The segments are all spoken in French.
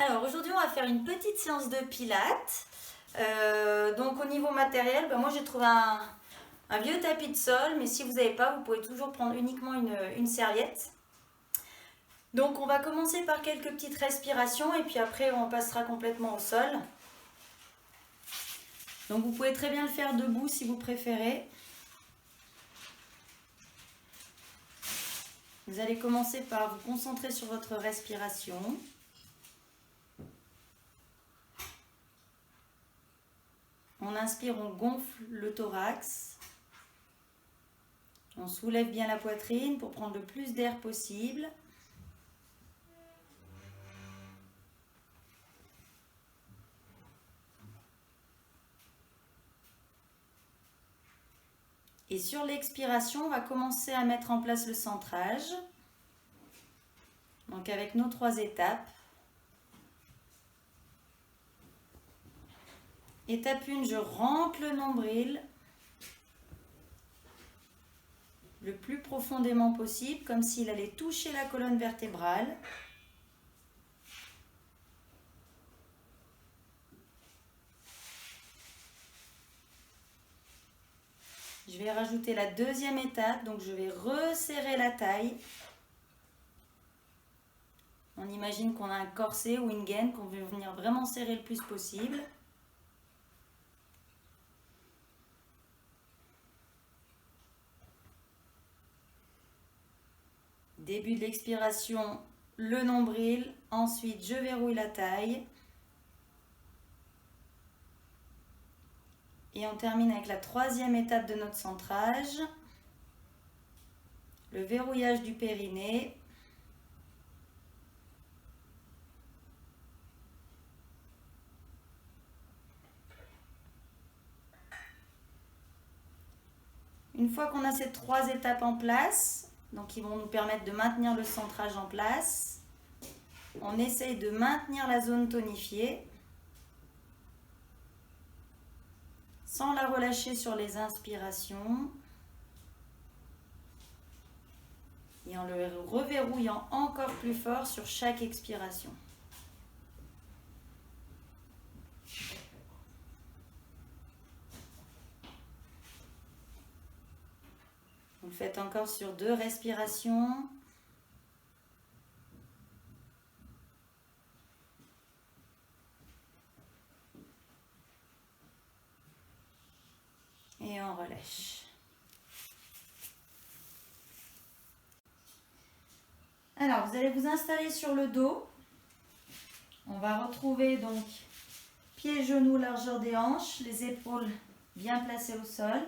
Alors aujourd'hui on va faire une petite séance de pilates. Donc au niveau matériel, moi j'ai trouvé un vieux tapis de sol, mais si vous n'avez pas, vous pouvez toujours prendre uniquement une serviette. Donc on va commencer par quelques petites respirations et puis après on passera complètement au sol. Donc vous pouvez très bien le faire debout si vous préférez. Vous allez commencer par vous concentrer sur votre respiration. On inspire, on gonfle le thorax. On soulève bien la poitrine pour prendre le plus d'air possible. Et sur l'expiration, on va commencer à mettre en place le centrage. Donc avec nos 3 étapes. Étape 1, je rentre le nombril le plus profondément possible, comme s'il allait toucher la colonne vertébrale. Je vais rajouter la deuxième étape, donc je vais resserrer la taille. On imagine qu'on a un corset ou une gaine qu'on veut venir vraiment serrer le plus possible. Début de l'expiration, le nombril. Ensuite, je verrouille la taille. Et on termine avec la 3e étape de notre centrage. Le verrouillage du périnée. Une fois qu'on a ces 3 étapes en place, donc qui vont nous permettre de maintenir le centrage en place, on essaye de maintenir la zone tonifiée sans la relâcher sur les inspirations et en le reverrouillant encore plus fort sur chaque expiration. Vous le faites encore sur 2 respirations. Et on relâche. Alors, vous allez vous installer sur le dos. On va retrouver donc pieds, genoux, largeur des hanches, les épaules bien placées au sol.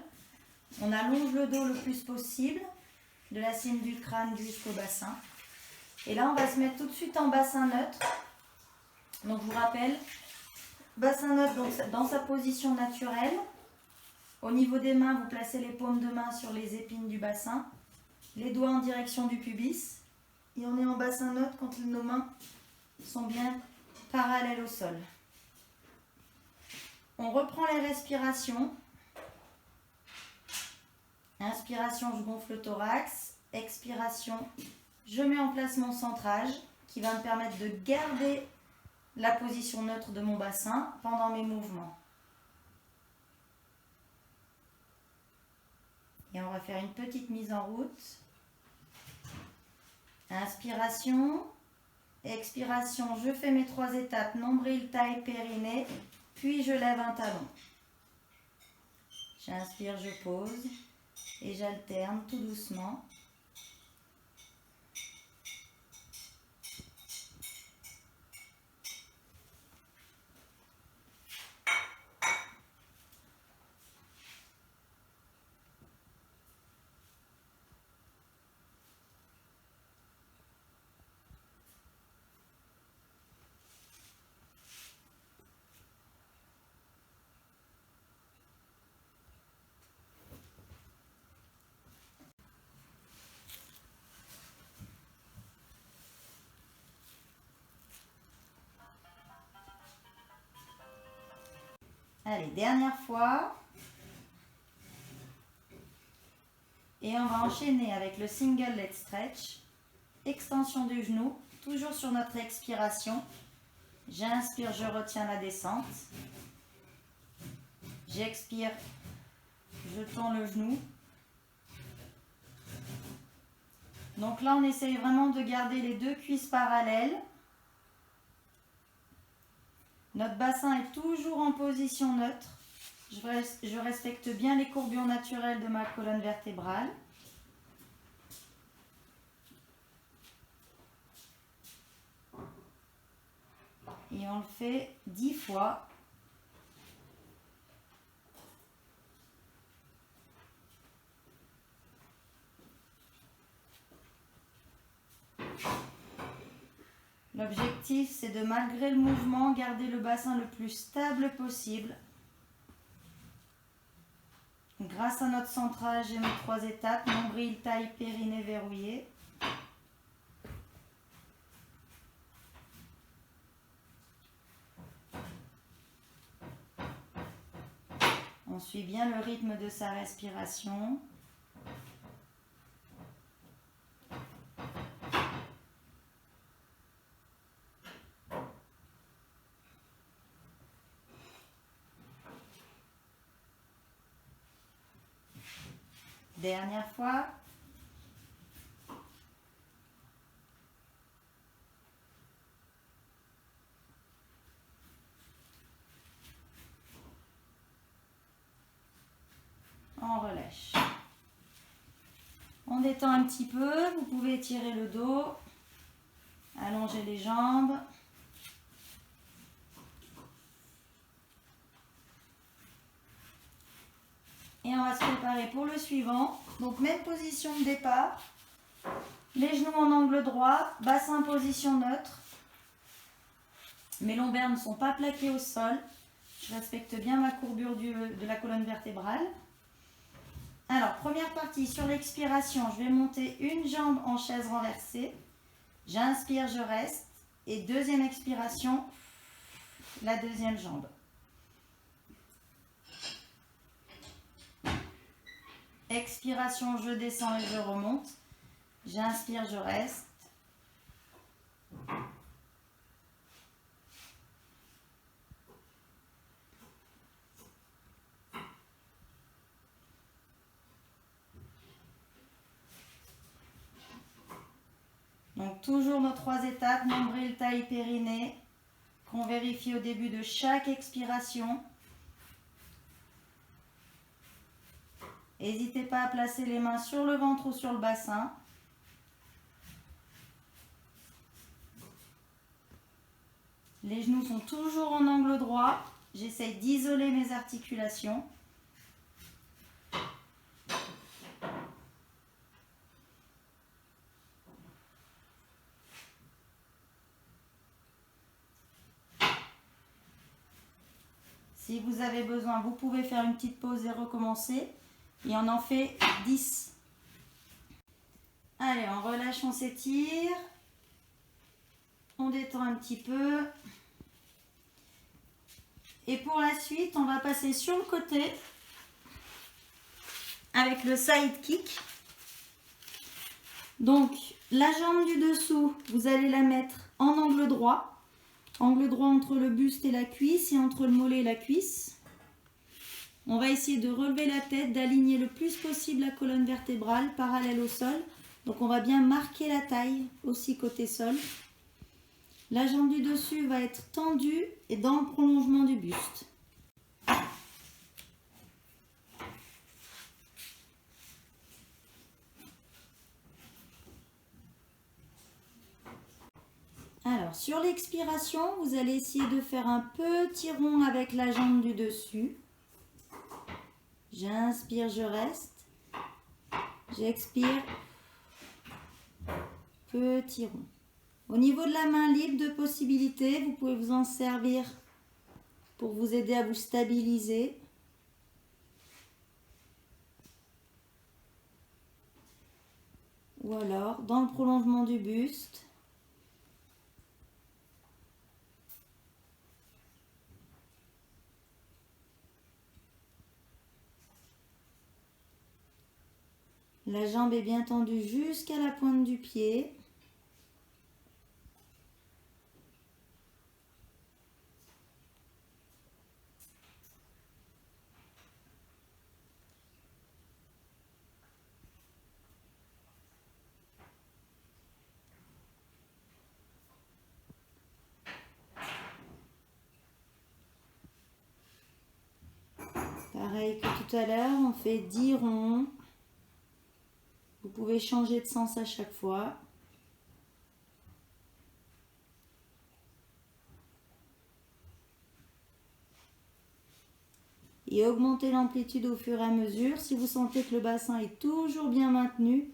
On allonge le dos le plus possible, de la cime du crâne jusqu'au bassin. Et là, on va se mettre tout de suite en bassin neutre. Donc, je vous rappelle, bassin neutre donc, dans sa position naturelle. Au niveau des mains, vous placez les paumes de main sur les épines du bassin, les doigts en direction du pubis. Et on est en bassin neutre quand nos mains sont bien parallèles au sol. On reprend les respirations. Inspiration, je gonfle le thorax. Expiration, je mets en place mon centrage qui va me permettre de garder la position neutre de mon bassin pendant mes mouvements. Et on va faire une petite mise en route. Inspiration, expiration, je fais mes 3 étapes, nombril, taille, périnée, puis je lève un talon. J'inspire, je pose et j'alterne tout doucement. Allez, dernière fois. Et on va enchaîner avec le single leg stretch. Extension du genou, toujours sur notre expiration. J'inspire, je retiens la descente. J'expire, je tends le genou. Donc là, on essaye vraiment de garder les deux cuisses parallèles. Notre bassin est toujours en position neutre. Je respecte bien les courbures naturelles de ma colonne vertébrale. Et on le fait 10 fois. L'objectif, c'est de, malgré le mouvement, garder le bassin le plus stable possible. Grâce à notre centrage et nos 3 étapes, nombril, taille, périnée verrouillé. On suit bien le rythme de sa respiration. Dernière fois. On relâche. On détend un petit peu. Vous pouvez étirer le dos, allonger les jambes. Et on va se préparer pour le suivant. Donc même position de départ. Les genoux en angle droit, bassin position neutre. Mes lombaires ne sont pas plaqués au sol. Je respecte bien ma courbure de la colonne vertébrale. Alors, première partie, sur l'expiration, je vais monter une jambe en chaise renversée. J'inspire, je reste. Et deuxième expiration, la deuxième jambe. Expiration, je descends et je remonte. J'inspire, je reste. Donc toujours nos 3 étapes, nombril, taille, périnée, qu'on vérifie au début de chaque expiration. N'hésitez pas à placer les mains sur le ventre ou sur le bassin. Les genoux sont toujours en angle droit. J'essaye d'isoler mes articulations. Si vous avez besoin, vous pouvez faire une petite pause et recommencer. Et on en fait 10. Allez, on relâche, on s'étire. On détend un petit peu. Et pour la suite, on va passer sur le côté avec le side kick. Donc, la jambe du dessous, vous allez la mettre en angle droit. Angle droit entre le buste et la cuisse et entre le mollet et la cuisse. On va essayer de relever la tête, d'aligner le plus possible la colonne vertébrale parallèle au sol. Donc on va bien marquer la taille aussi côté sol. La jambe du dessus va être tendue et dans le prolongement du buste. Alors sur l'expiration, vous allez essayer de faire un petit rond avec la jambe du dessus. J'inspire, je reste. J'expire. Petit rond. Au niveau de la main libre de possibilités, vous pouvez vous en servir pour vous aider à vous stabiliser. Ou alors dans le prolongement du buste. La jambe est bien tendue jusqu'à la pointe du pied. Pareil que tout à l'heure, on fait 10 ronds. Vous pouvez changer de sens à chaque fois. Et augmentez l'amplitude au fur et à mesure si vous sentez que le bassin est toujours bien maintenu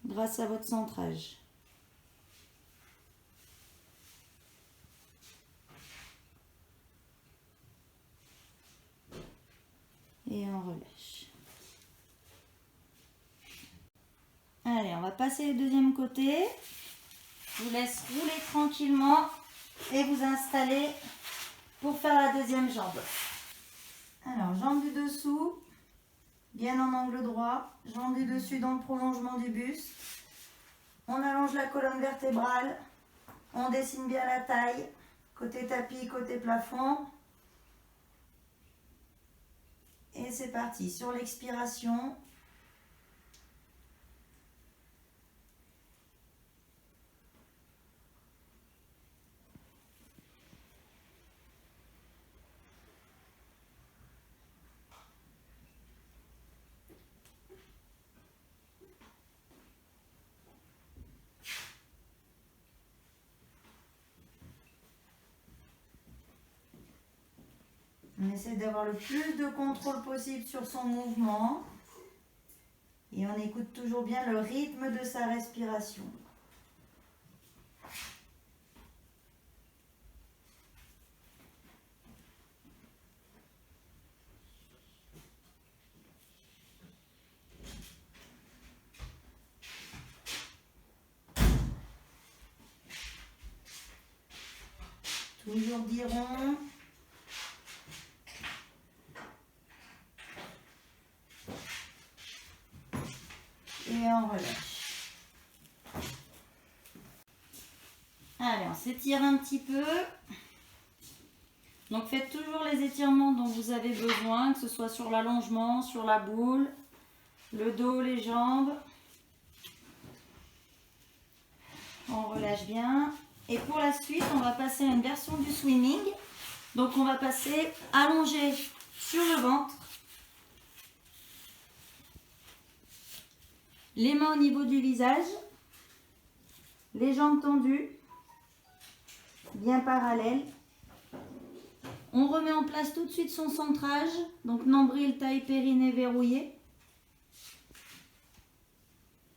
grâce à votre centrage. Et on relâche. Allez, on va passer au deuxième côté. Je vous laisse rouler tranquillement et vous installer pour faire la deuxième jambe. Alors, jambe du dessous, bien en angle droit. Jambe du dessus dans le prolongement du buste. On allonge la colonne vertébrale. On dessine bien la taille. Côté tapis, côté plafond. Et c'est parti. Sur l'expiration, on essaie d'avoir le plus de contrôle possible sur son mouvement. Et on écoute toujours bien le rythme de sa respiration. Toujours 10 ronds. Et on relâche. Allez, on s'étire un petit peu. Donc faites toujours les étirements dont vous avez besoin, que ce soit sur l'allongement, sur la boule, le dos, les jambes. On relâche bien. Et pour la suite, on va passer à une version du swimming. Donc on va passer allongé sur le ventre. Les mains au niveau du visage, les jambes tendues, bien parallèles. On remet en place tout de suite son centrage, donc nombril, taille, périnée verrouillé.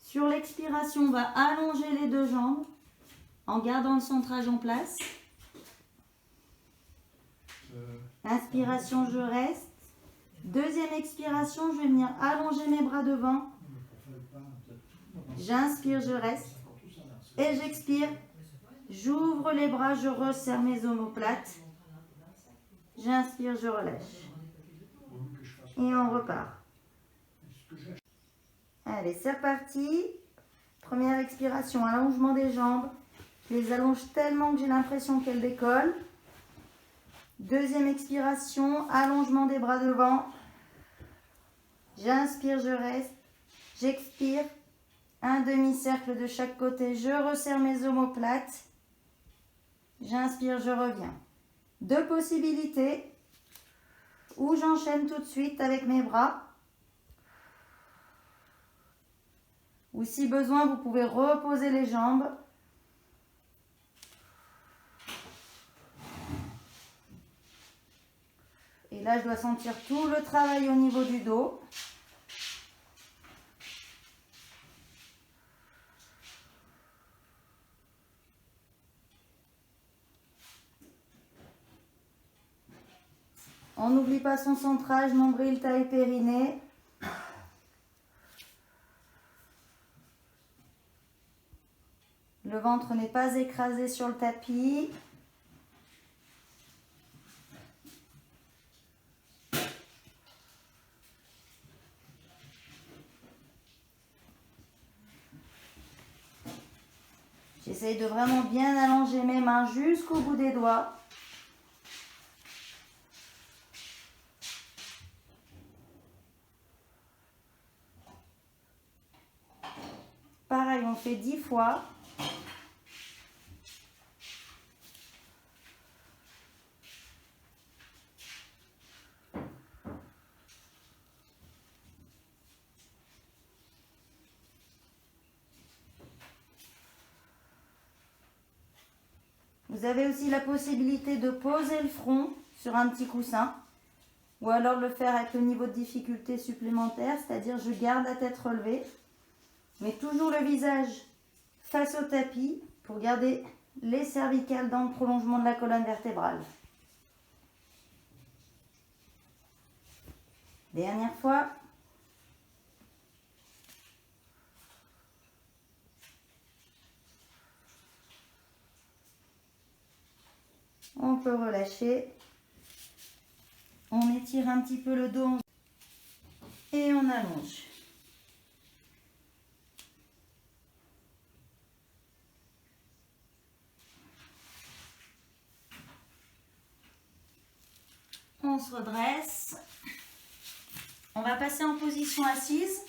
Sur l'expiration, on va allonger les deux jambes en gardant le centrage en place. Inspiration, je reste. Deuxième expiration, je vais venir allonger mes bras devant. J'inspire, je reste. Et j'expire. J'ouvre les bras, je resserre mes omoplates. J'inspire, je relâche. Et on repart. Allez, c'est reparti. Première expiration, allongement des jambes. Je les allonge tellement que j'ai l'impression qu'elles décollent. Deuxième expiration, allongement des bras devant. J'inspire, je reste. J'expire. Un demi-cercle de chaque côté. Je resserre mes omoplates. J'inspire, je reviens. Deux possibilités. Ou j'enchaîne tout de suite avec mes bras. Ou si besoin, vous pouvez reposer les jambes. Et là, je dois sentir tout le travail au niveau du dos. On n'oublie pas son centrage, nombril, taille, périnée. Le ventre n'est pas écrasé sur le tapis. J'essaye de vraiment bien allonger mes mains jusqu'au bout des doigts. Pareil, on fait 10 fois. Vous avez aussi la possibilité de poser le front sur un petit coussin ou alors de le faire avec le niveau de difficulté supplémentaire, c'est-à-dire je garde la tête relevée, mais toujours le visage face au tapis pour garder les cervicales dans le prolongement de la colonne vertébrale. Dernière fois. On peut relâcher. On étire un petit peu le dos et on allonge. On se redresse. On va passer en position assise.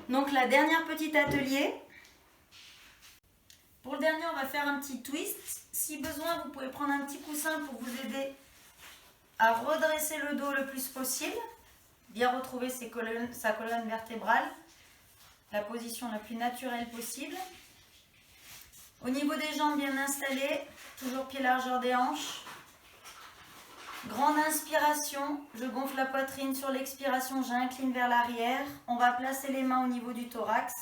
Donc la dernière petite atelier. Pour le dernier, on va faire un petit twist. Si besoin, vous pouvez prendre un petit coussin pour vous aider à redresser le dos le plus possible. Bien retrouver sa colonne vertébrale. La position la plus naturelle possible. Au niveau des jambes bien installées, toujours pied largeur des hanches. Grande inspiration, je gonfle la poitrine. Sur l'expiration, j'incline vers l'arrière. On va placer les mains au niveau du thorax.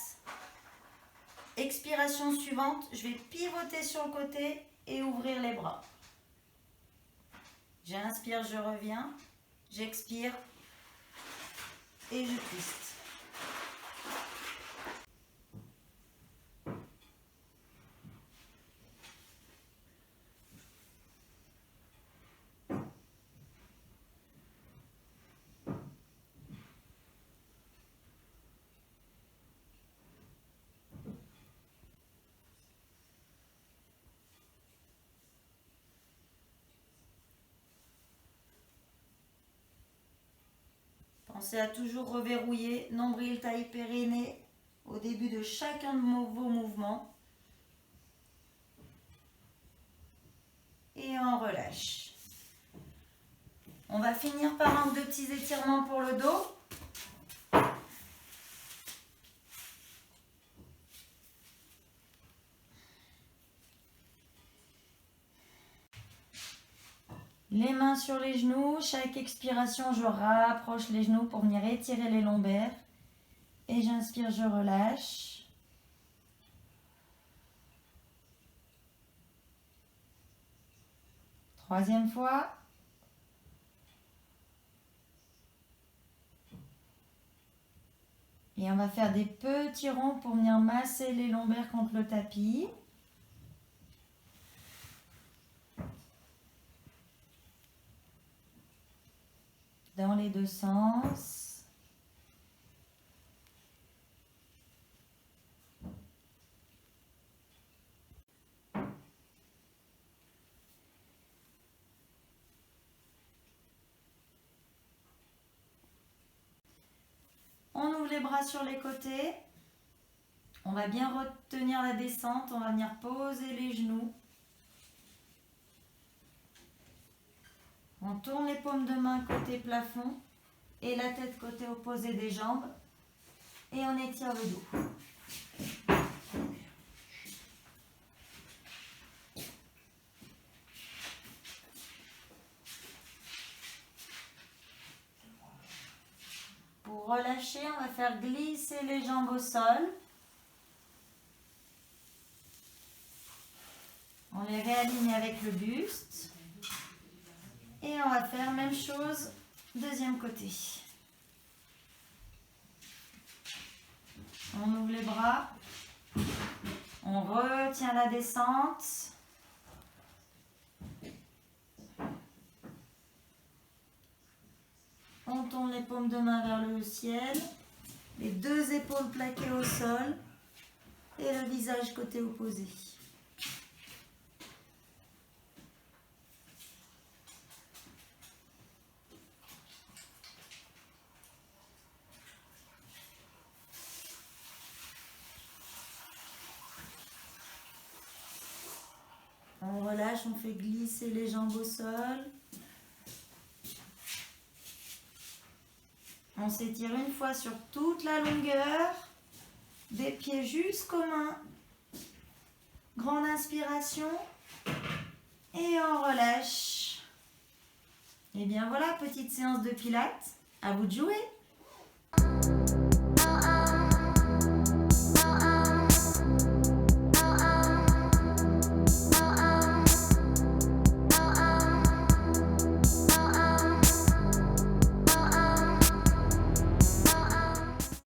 Expiration suivante, je vais pivoter sur le côté et ouvrir les bras. J'inspire, je reviens. J'expire et je twiste. Pensez à toujours reverrouiller nombril, taille, périnée au début de chacun de vos mouvements. Et on relâche. On va finir par un ou deux petits étirements pour le dos. Les mains sur les genoux, chaque expiration, je rapproche les genoux pour venir étirer les lombaires. Et j'inspire, je relâche. Troisième fois. Et on va faire des petits ronds pour venir masser les lombaires contre le tapis. Dans les deux sens. On ouvre les bras sur les côtés. On va bien retenir la descente. On va venir poser les genoux. On tourne les paumes de main côté plafond et la tête côté opposé des jambes. Et on étire le dos. Pour relâcher, on va faire glisser les jambes au sol. On les réaligne avec le buste. Et on va faire même chose, deuxième côté. On ouvre les bras. On retient la descente. On tourne les paumes de main vers le ciel. Les deux épaules plaquées au sol. Et le visage côté opposé. On relâche, on fait glisser les jambes au sol. On s'étire une fois sur toute la longueur, des pieds jusqu'aux mains. Grande inspiration. Et on relâche. Et bien voilà, petite séance de pilates. À vous de jouer.